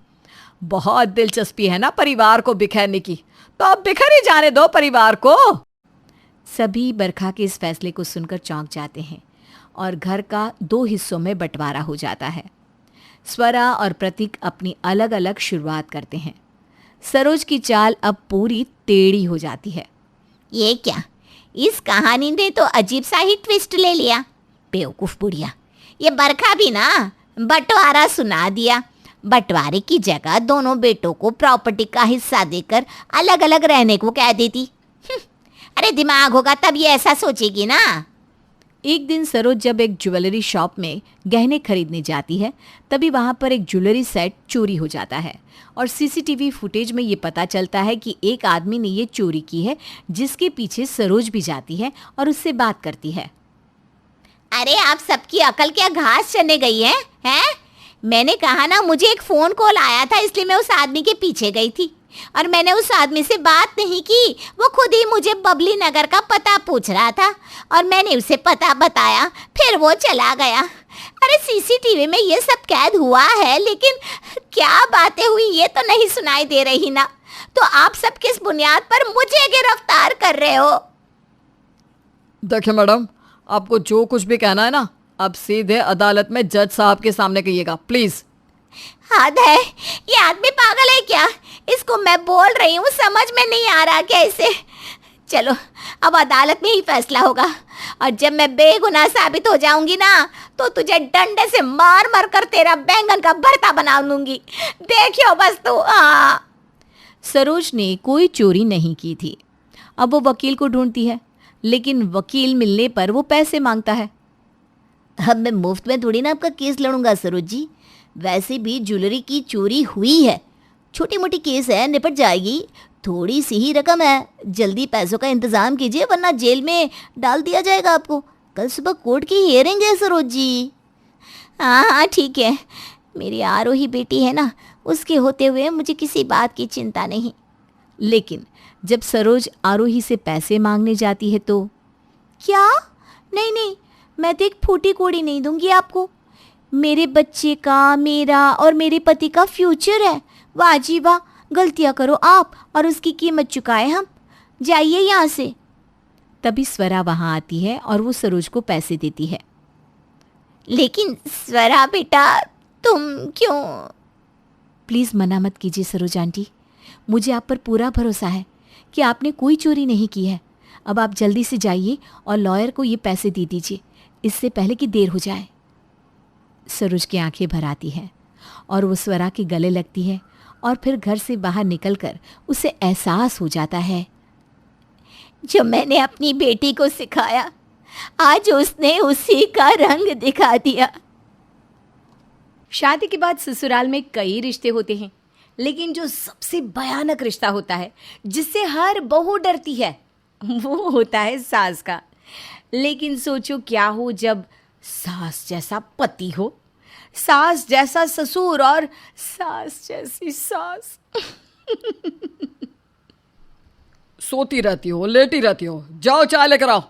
बहुत दिलचस्पी है ना परिवार को बिखेरने की, तो अब बिखर ही जाने दो परिवार को। सभी बरखा के इस फैसले को सुनकर चौंक जाते हैं और घर का 2 हिस्सों में बंटवारा हो जाता है। स्वरा और प्रतीक अपनी अलग अलग शुरुआत करते हैं। सरोज की चाल अब पूरी टेढ़ी हो जाती है। ये क्या, इस कहानी ने तो अजीब सा ही ट्विस्ट ले लिया। बेवकूफ बुढ़िया, ये बरखा भी ना बंटवारा सुना दिया। बंटवारे की जगह दोनों बेटों को प्रॉपर्टी का हिस्सा देकर अलग अलग रहने को कह देती। अरे दिमाग होगा तब ये ऐसा सोचेगी ना। एक दिन सरोज जब एक ज्वेलरी शॉप में गहने खरीदने जाती है तभी वहां पर एक ज्वेलरी सेट चोरी हो जाता है और सीसीटीवी फुटेज में ये पता चलता है कि एक आदमी ने ये चोरी की है, जिसके पीछे सरोज भी जाती है और उससे बात करती है। अरे आप सबकी अकल क्या घास चने गई है? मैंने कहा ना, मुझे एक फ़ोन कॉल आया था इसलिए मैं उस आदमी के पीछे गई थी और मैंने उस आदमी से बात नहीं की। वो खुद ही मुझे बबली नगर का पता पूछ रहा था और मैंने उसे पता बताया, फिर वो चला गया। अरे सीसीटीवी में ये सब कैद हुआ है, लेकिन क्या बातें हुई ये तो नहीं सुनाई दे रही ना। तो आप सब किस बुनियाद पर मुझे गिरफ्तार कर रहे हो? देखिए मैडम, आपको जो कुछ भी कहना है ना, अब सीधे अदालत में जज साहब के सामने कहिएगा प्लीज। हद है, ये आदमी पागल है क्या? इसको मैं बोल रही हूँ, समझ में नहीं आ रहा कैसे। चलो अब अदालत में ही फैसला होगा और जब मैं बेगुनाह साबित हो जाऊंगी ना तो तुझे डंडे से मार मार कर तेरा बैंगन का भरता बना लूंगी। देखियो बस तू। सरोज ने कोई चोरी नहीं की थी। अब वो वकील को ढूंढती है, लेकिन वकील मिलने पर वो पैसे मांगता है। अब मैं मुफ्त में थोड़ी ना आपका केस लड़ूंगा सरोज जी। वैसे भी ज्वेलरी की चोरी हुई है, छोटी मोटी केस है, निपट जाएगी। थोड़ी सी ही रकम है, जल्दी पैसों का इंतजाम कीजिए वरना जेल में डाल दिया जाएगा आपको। कल सुबह कोर्ट की हियरिंग है सरोज जी। हाँ हाँ ठीक है, मेरी आरोही बेटी है ना, उसके होते हुए मुझे किसी बात की चिंता नहीं। लेकिन जब सरोज आरोही से पैसे मांगने जाती है तो क्या? नहीं नहीं, मैं तो एक फूटी कोड़ी नहीं दूंगी आपको। मेरे बच्चे का, मेरा और मेरे पति का फ्यूचर है। वाह जी वाह, गलतियाँ करो आप और उसकी कीमत चुकाए हम। जाइए यहाँ से। तभी स्वरा वहाँ आती है और वो सरोज को पैसे देती है। लेकिन स्वरा बेटा, तुम क्यों? प्लीज़ मना मत कीजिए सरोज आंटी, मुझे आप पर पूरा भरोसा है कि आपने कोई चोरी नहीं की है। अब आप जल्दी से जाइए और लॉयर को ये पैसे दे दीजिए, इससे पहले कि देर हो जाए। सरोज की आंखें भर आती हैं और वो स्वरा के गले लगती है और फिर घर से बाहर निकलकर उसे एहसास हो जाता है, जो मैंने अपनी बेटी को सिखाया, आज उसने उसी का रंग दिखा दिया। शादी के बाद ससुराल में कई रिश्ते होते हैं, लेकिन जो सबसे भयानक रिश्ता होता है, जिससे हर बहू डरती है, वो होता है सास का। लेकिन सोचो क्या हो जब सास जैसा पति हो, सास जैसा ससुर और सास जैसी सास। सोती रहती हो, लेटी रहती हो, जाओ चाय लेकर आओ,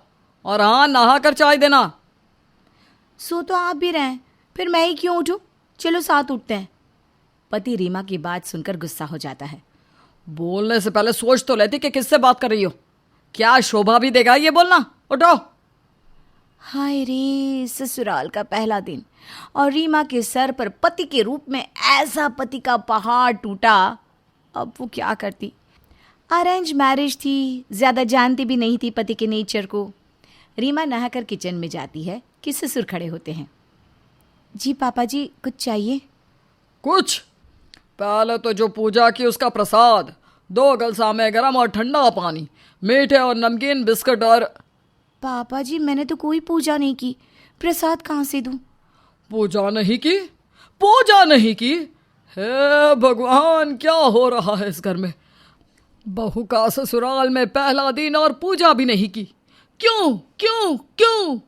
और हाँ नहा कर चाय देना। सो तो आप भी रहें, फिर मैं ही क्यों उठूं? चलो साथ उठते हैं। पति रीमा की बात सुनकर गुस्सा हो जाता है। बोलने से पहले सोच तो लेती कि किससे बात कर रही हो, क्या शोभा भी देगा ये बोलना। उठो। हाय रे, ससुराल का पहला दिन और रीमा के सर पर पति के रूप में ऐसा पति का पहाड़ टूटा। अब वो क्या करती? अरेंज मैरिज थी, ज़्यादा जानती भी नहीं थी पति के नेचर को। रीमा नहाकर किचन में जाती है कि ससुर खड़े होते हैं। जी पापा जी, कुछ चाहिए? कुछ? पहले तो जो पूजा की उसका प्रसाद, 2 गलसा में गरम और ठंडा पानी, मीठे और नमकीन बिस्कुट और। पापा जी, मैंने तो कोई पूजा नहीं की, प्रसाद कहाँ से दूं? पूजा नहीं की? पूजा नहीं की? हे भगवान, क्या हो रहा है इस घर में? बहू का ससुराल में पहला दिन और पूजा भी नहीं की। क्यों क्यों क्यों?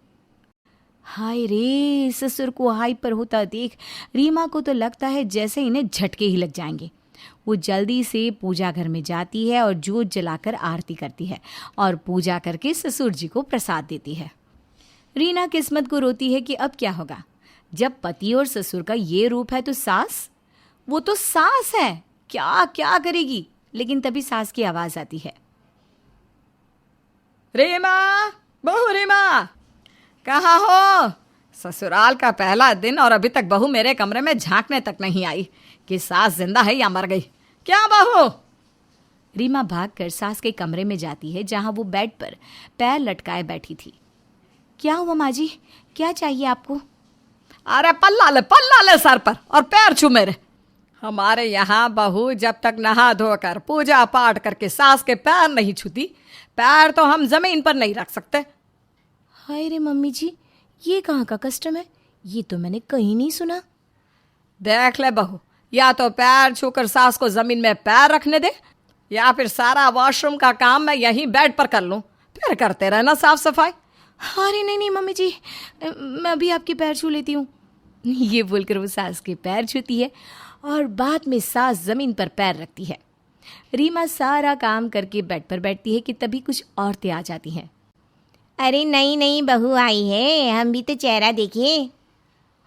हाय रे, ससुर को हाइपर होता देख रीमा को तो लगता है जैसे इन्हें झटके ही लग जाएंगे। वो जल्दी से पूजा घर में जाती है और जोत जलाकर आरती करती है और पूजा करके ससुर जी को प्रसाद देती है। रीना किस्मत को रोती है कि अब क्या होगा, जब पति और ससुर का ये रूप है तो सास, वो तो सास है, क्या क्या करेगी। लेकिन तभी सास की आवाज आती है, रीमा, बहू रीमा, कहाँ हो? ससुराल का पहला दिन और अभी तक बहू मेरे कमरे में झांकने तक नहीं आई कि सास जिंदा है या मर गई। क्या बहू? रीमा भागकर सास के कमरे में जाती है जहां वो बेड पर पैर लटकाए बैठी थी। क्या हुआ माँ जी, क्या चाहिए आपको? अरे पल्ला ले सर पर और पैर छू मेरे। हमारे यहाँ बहू जब तक नहा धोकर पूजा पाठ करके सास के पैर नहीं छूती, पैर तो हम जमीन पर नहीं रख सकते। हाय रे मम्मी जी, ये कहाँ का कस्टम है? ये तो मैंने कहीं नहीं सुना। देख ले बहू, या तो पैर छूकर सास को जमीन में पैर रखने दे, या फिर सारा वॉशरूम का काम मैं यहीं बेड पर कर लूं, फिर करते रहना साफ सफाई। अरे नहीं नहीं मम्मी जी, मैं अभी आपके पैर छू लेती हूँ। ये बोलकर वो सास के पैर छूती है और बाद में सास जमीन पर पैर रखती है। रीमा सारा काम करके बेड पर बैठती है कि तभी कुछ औरतें आ जाती हैं। अरे नहीं नहीं, बहू आई है, हम भी तो चेहरा देखें।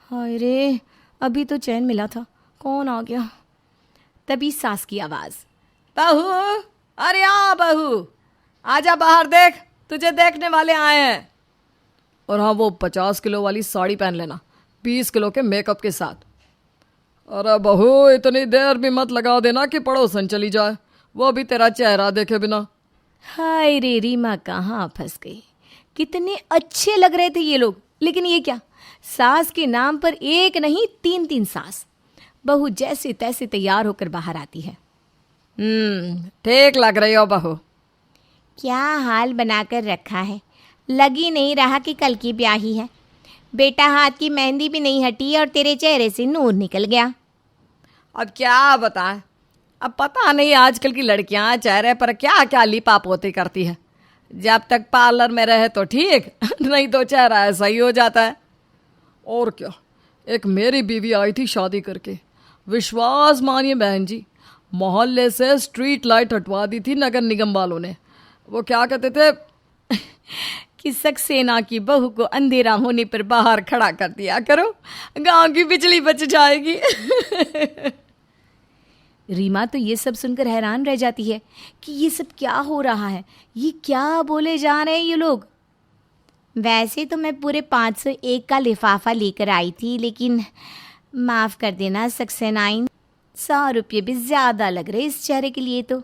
हाय रे, अभी तो चैन मिला था, कौन आ गया? तभी सास की आवाज, बहू, अरे आ बहू, आजा बाहर देख, तुझे देखने वाले आए हैं। और हाँ, वो 50 किलो वाली साड़ी पहन लेना, 20 किलो के मेकअप के साथ। अरे बहू, इतनी देर भी मत लगा देना कि पड़ोसन चली जाए, वो भी तेरा चेहरा देखे बिना। हाय रे, रीमा कहाँ फंस गई। कितने अच्छे लग रहे थे ये लोग, लेकिन ये क्या, सास के नाम पर एक नहीं 3-3 सास। बहू जैसे तैसे तैयार होकर बाहर आती है। ठीक लग रही हो बहू। क्या हाल बनाकर रखा है, लग ही नहीं रहा कि कल की ब्याही है। बेटा, हाथ की मेहंदी भी नहीं हटी और तेरे चेहरे से नूर निकल गया। अब क्या बताएं, अब पता नहीं आजकल की लड़कियां चेहरे पर क्या क्या लिपापोती करती है। जब तक पार्लर में रहे तो ठीक, नहीं तो चेहरा ऐसा ही हो जाता है। और क्या, एक मेरी बीवी आई थी शादी करके, विश्वास मानिए बहन जी, मोहल्ले से स्ट्रीट लाइट हटवा दी थी नगर निगम वालों ने। वो क्या कहते थे कि सक्सेना की बहू को अंधेरा होने पर बाहर खड़ा कर दिया करो, गांव की बिजली बच जाएगी। रीमा तो ये सब सुनकर हैरान रह जाती है कि ये सब क्या हो रहा है, ये क्या बोले जा रहे हैं ये लोग। वैसे तो मैं पूरे 501 का लिफाफा लेकर आई थी, लेकिन माफ़ कर देना सक्सेनाइन, 100 रुपये भी ज़्यादा लग रहे इस चेहरे के लिए तो।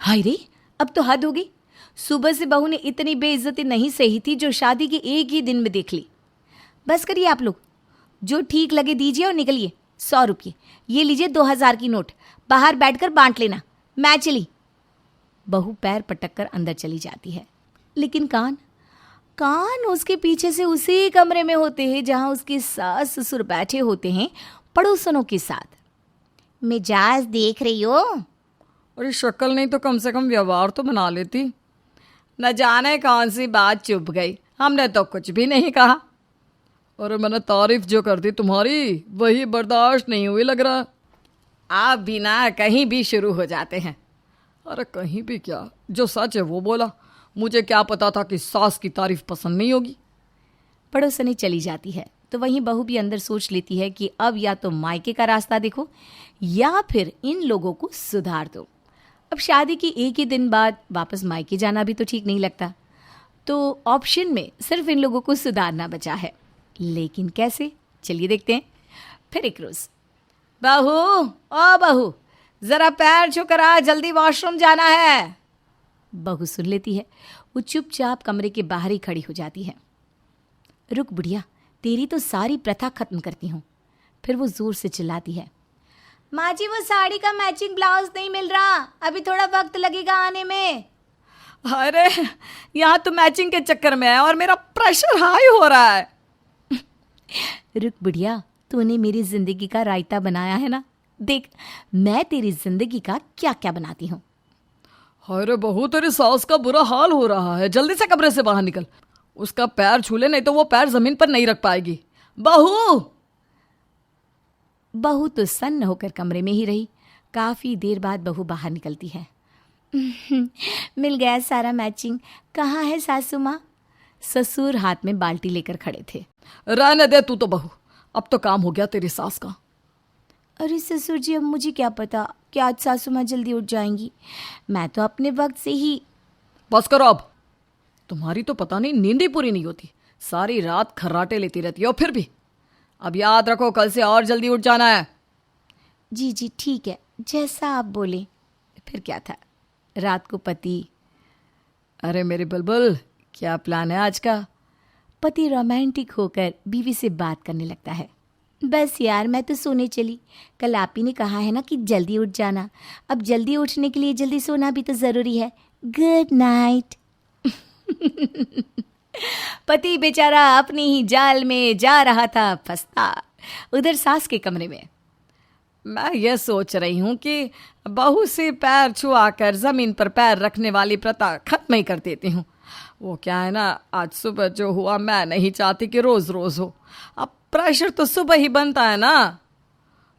हाय रे, अब तो हद होगी। सुबह से बहू ने इतनी बेइज्जती नहीं सही थी जो शादी के एक ही दिन में देख ली। बस करिए आप लोग, जो ठीक लगे दीजिए और निकलिए। 100 रुपये, ये लीजिए 2000 की नोट, बाहर बैठकर बांट लेना, मैं चली। बहू पैर पटक कर अंदर चली जाती है, लेकिन कान उसके पीछे से उसी कमरे में होते हैं जहां उसके सास ससुर बैठे होते हैं पड़ोसनों के साथ। मिजाज देख रही हो? अरे शक्ल नहीं तो कम से कम व्यवहार तो बना लेती। न जाने कौन सी बात चुप गई, हमने तो कुछ भी नहीं कहा। अरे मैंने तारीफ जो कर दी तुम्हारी, वही बर्दाश्त नहीं हुई लग रहा। आप भी ना कहीं भी शुरू हो जाते हैं। अरे कहीं भी क्या, जो सच है वो बोला। मुझे क्या पता था कि सास की तारीफ पसंद नहीं होगी। पड़ोसनी चली जाती है तो वहीं बहू भी अंदर सोच लेती है कि अब या तो मायके का रास्ता देखो या फिर इन लोगों को सुधार दो। अब शादी की एक ही दिन बाद वापस मायके जाना भी तो ठीक नहीं लगता, तो ऑप्शन में सिर्फ इन लोगों को सुधारना बचा है। लेकिन कैसे, चलिए देखते हैं। फिर एक रोज, बहू ओ बहू, जरा पैर छूकर आ, जल्दी वॉशरूम जाना है। बहू सुन लेती है, वो चुपचाप कमरे के बाहर ही खड़ी हो जाती है। रुक बुढ़िया, तेरी तो सारी प्रथा खत्म करती हूँ। फिर वो जोर से चिल्लाती है, माँ जी वो साड़ी का मैचिंग ब्लाउज नहीं मिल रहा, अभी थोड़ा वक्त लगेगा आने में। अरे यहाँ तो मैचिंग के चक्कर में है और मेरा प्रेशर हाई हो रहा है। रुक बुढ़िया, तूने मेरी जिंदगी का रायता बनाया है ना, देख मैं तेरी जिंदगी का क्या क्या बनाती हूँ। अरे बहू, तेरी सास का बुरा हाल हो रहा है, जल्दी से कमरे से बाहर निकल। उसका पैर छू ले, नहीं तो वो पैर जमीन पर नहीं रख पाएगी। बहू तो सन्न होकर कमरे में ही रही। काफी देर बाद बहू बाहर निकलती है। मिल गया सारा मैचिंग, कहाँ है सासू माँ? ससुर हाथ में बाल्टी लेकर खड़े थे। रहने दे तू तो बहू, अब तो काम हो गया तेरी सास का। अरे ससुर जी, अब मुझे क्या पता कि आज सासू माँ जल्दी उठ जाएंगी, मैं तो अपने वक्त से ही। बस करो अब, तुम्हारी तो पता नहीं नींद ही पूरी नहीं होती, सारी रात खर्राटे लेती रहती है। और फिर भी अब याद रखो, कल से और जल्दी उठ जाना है। जी जी ठीक है, जैसा आप बोले। फिर क्या था, रात को पति, अरे मेरी बुलबुल क्या प्लान है आज का? पति रोमांटिक होकर बीवी से बात करने लगता है। बस यार, मैं तो सोने चली, कल आप ही ने कहा है ना कि जल्दी उठ जाना, अब जल्दी उठने के लिए जल्दी सोना भी तो ज़रूरी है। Good night. पति बेचारा अपनी ही जाल में जा रहा था फंसता। उधर सास के कमरे में मैं ये सोच रही हूँ कि बहू से पैर छुआ कर जमीन पर पैर रखने वाली प्रथा खत्म ही कर देती हूँ। वो क्या है ना, आज सुबह जो हुआ मैं नहीं चाहती कि रोज रोज हो। अब प्रेशर तो सुबह ही बनता है ना।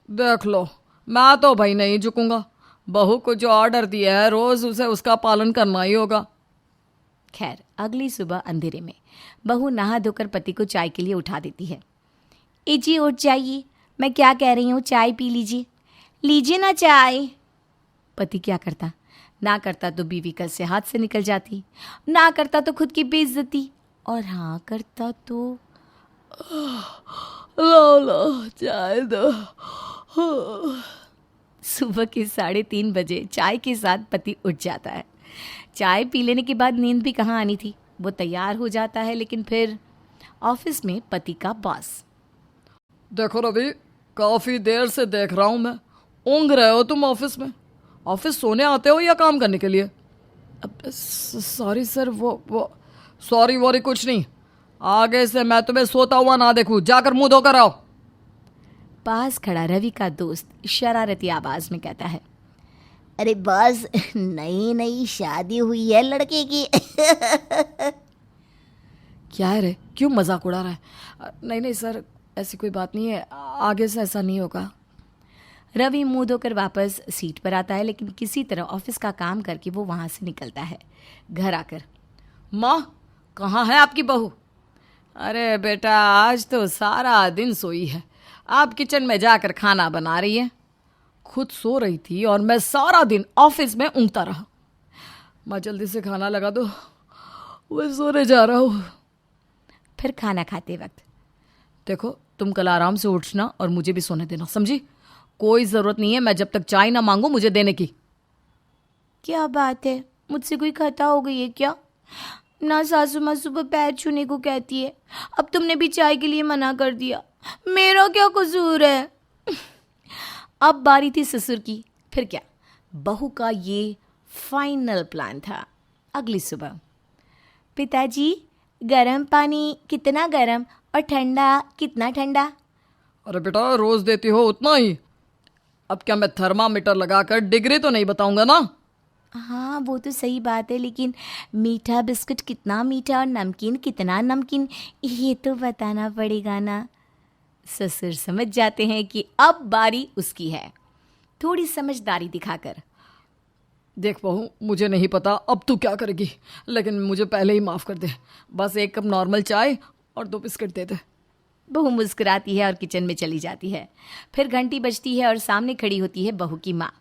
देख लो, मैं तो भाई नहीं झुकूंगा, बहू को जो ऑर्डर दिया है रोज उसे उसका पालन करना ही होगा। खैर, अगली सुबह अंधेरे में बहू नहा धोकर पति को चाय के लिए उठा देती है। ए जी उठ जाइए, मैं क्या कह रही हूँ, चाय पी लीजिए, लीजिए ना चाय। पति क्या करता, ना करता तो बीवी कल से हाथ से निकल जाती, ना करता तो खुद की बेइज्जती, और हाँ करता तो लो चाय दो। सुबह के 3:30 बजे चाय के साथ पति उठ जाता है। चाय पी लेने के बाद नींद भी कहाँ आनी थी, वो तैयार हो जाता है। लेकिन फिर ऑफिस में पति का बॉस, देखो रवि, काफी देर से देख रहा हूं मैं, ऊँघ रहे हो तुम ऑफिस में। ऑफिस सोने आते हो या काम करने के लिए? सॉरी सर, वो सॉरी वॉरी कुछ नहीं, आगे से मैं तुम्हें सोता हुआ ना देखूं, जाकर मुंह धोकर आओ। पास खड़ा रवि का दोस्त शरारती आवाज में कहता है। अरे बॉस, नई नई शादी हुई है लड़के की। क्या है रे, क्यों मजाक उड़ा रहा है? नहीं नहीं सर, ऐसी कोई बात नहीं है, आगे से ऐसा नहीं होगा। रवि मुंह धोकर वापस सीट पर आता है, लेकिन किसी तरह ऑफिस का काम करके वो वहाँ से निकलता है। घर आकर, माँ कहाँ है आपकी बहू? अरे बेटा, आज तो सारा दिन सोई है। आप किचन में जाकर खाना बना रही है। खुद सो रही थी और मैं सारा दिन ऑफिस में ऊँघता रहा। माँ जल्दी से खाना लगा दो, मैं सोने जा रहा हूँ। फिर खाना खाते वक्त, देखो तुम कल आराम से उठना और मुझे भी सोने देना, समझी? कोई ज़रूरत नहीं है मैं जब तक चाय ना मांगू मुझे देने की। क्या बात है, मुझसे कोई खता हो गई है क्या? ना सासू माँ सुबह पैर छूने को कहती है, अब तुमने भी चाय के लिए मना कर दिया। मेरा क्या कसूर है? अब बारी थी ससुर की। फिर क्या, बहू का ये फाइनल प्लान था। अगली सुबह, पिताजी गरम पानी कितना गरम और ठंडा कितना ठंडा? अरे बेटा, रोज देती हो उतना ही। अब क्या मैं थर्मामीटर लगाकर डिग्री तो नहीं बताऊंगा ना? हाँ वो तो सही बात है, लेकिन मीठा बिस्कुट कितना मीठा और नमकीन कितना नमकीन, ये तो बताना पड़ेगा ना। ससुर समझ जाते हैं कि अब बारी उसकी है। थोड़ी समझदारी दिखाकर, देख बहू, मुझे नहीं पता अब तू क्या करेगी, लेकिन मुझे पहले ही माफ़ कर दे। बस 1 कप नॉर्मल चाय और 2 बिस्किट दे दे। बहू मुस्कुराती है और किचन में चली जाती है। फिर घंटी बजती है और सामने खड़ी होती है बहू की माँ।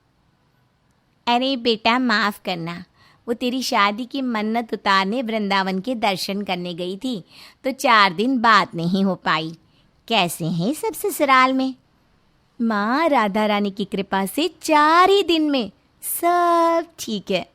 अरे बेटा माफ करना, वो तेरी शादी की मन्नत उतारने वृंदावन के दर्शन करने गई थी, तो 4 दिन बात नहीं हो पाई। कैसे हैं सब ससुराल में? माँ राधा रानी की कृपा से 4 ही दिन में सब ठीक है।